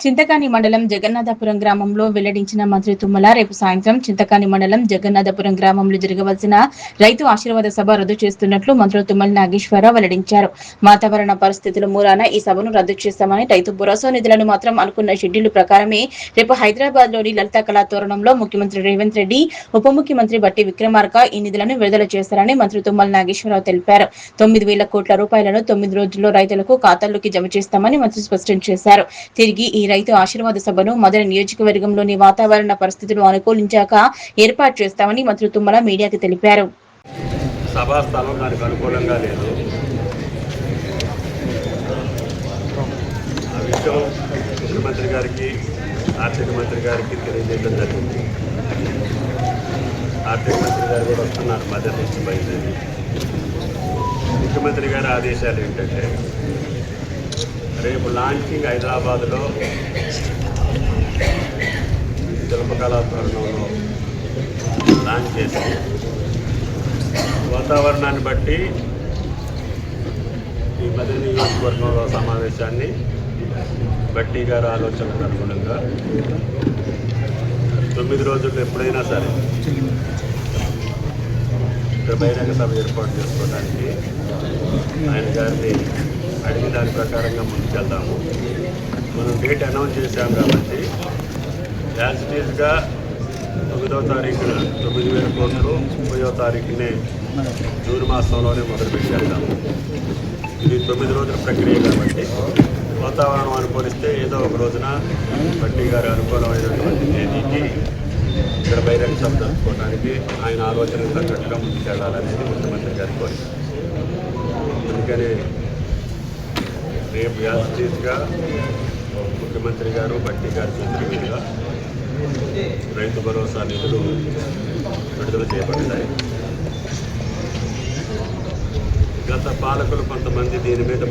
చింతకాని మండలం జగన్నాథపురం గ్రామంలో వెల్లడించిన మంత్రి తుమ్మల రేపు సాయంత్రం చింతకాని మండలం జగన్నాథపురం గ్రామంలో జరగవలసిన రైతు ఆశీర్వాద సభ రద్దు చేస్తున్నట్లు మంత్రులు తుమ్మల నాగేశ్వరరావు వెల్లడించారు. వాతావరణ పరిస్థితుల మూలాన ఈ సభను రద్దు చేస్తామని, రైతు భరోసా నిధులను మాత్రం అనుకున్న షెడ్యూల్ ప్రకారమే రేపు హైదరాబాద్ లోని లలిత కళా తోరణంలో ముఖ్యమంత్రి రేవంత్ రెడ్డి, ఉప ముఖ్యమంత్రి బట్టి విక్రమార్క ఈ నిధులను విడుదల చేస్తారని మంత్రి తుమ్మల నాగేశ్వరరావు తెలిపారు. 9,000 కోట్ల రూపాయలను 9 రోజుల్లో రైతులకు ఖాతాల్లోకి జమ చేస్తామని మంత్రి స్పష్టం చేశారు. తిరిగి ఈ రైతు ఆశీర్వాద సభను మదన నియోజకవర్గంలోని వాతావరణ పరిస్థితులు అనుకూలించాక ఏర్పాటు చేస్తామని మంత్రి తుమ్మల మీడియాకు తెలిపారు. సభా స్థలం దానికి అనుకూలంగా లేదు. ఆ విషయం ముఖ్యమంత్రి గారికి, ఆర్థిక మంత్రి గారికి తెలియజేయడం జరిగింది. ఆర్థిక మంత్రి గారు కూడా వస్తున్నారు మదన నుంచి బయలుదేరి. ముఖ్యమంత్రి గారి ఆదేశాలు ఏంటంటే రేపు లాంచింగ్ హైదరాబాద్లో శిల్పకళా తోరణంలో లాంచ్ చేసి వాతావరణాన్ని బట్టి ఈ మధ్య నియోజకవర్గంలో సమావేశాన్ని బట్టి గారి ఆలోచనకు అనుగుణంగా 9 రోజుల్లో ఎప్పుడైనా సరే ఇక్కడ బహిరంగ సభ ఏర్పాటు చేసుకోవడానికి ఆయన గారిని అడిగిన దాని ప్రకారంగా ముందుకెళ్దాము. మనం డేట్ అనౌన్స్ చేశాం కాబట్టి యాజ్ ఇట్ ఈజ్గా 9వ తారీఖున 9,000 కోట్లు, 30వ తారీఖునే జూన్ మాసంలోనే మొదలుపెట్టేద్దాము. ఇది 9 రోజుల ప్రక్రియ కాబట్టి వాతావరణం అనుకూలిస్తే ఏదో ఒక రోజున బట్టి గారి అనుకూలమైనటువంటి తేదీకి ఇక్కడ బహిరంగ సభ జరుపుకోవడానికి ఆయన ఆలోచనకు తగ్గట్టుగా ముందుకెళ్లాలనేది ముఖ్యమంత్రి గారి కోరిక. అందుకని రేపు యాజ్గా ముఖ్యమంత్రి గారు బట్టి గారి చేతుల మీదుగా రైతు భరోసా నిధులు విడుదల చేయబడ్డాయి. గత పాలకులు కొంతమంది దీని మీద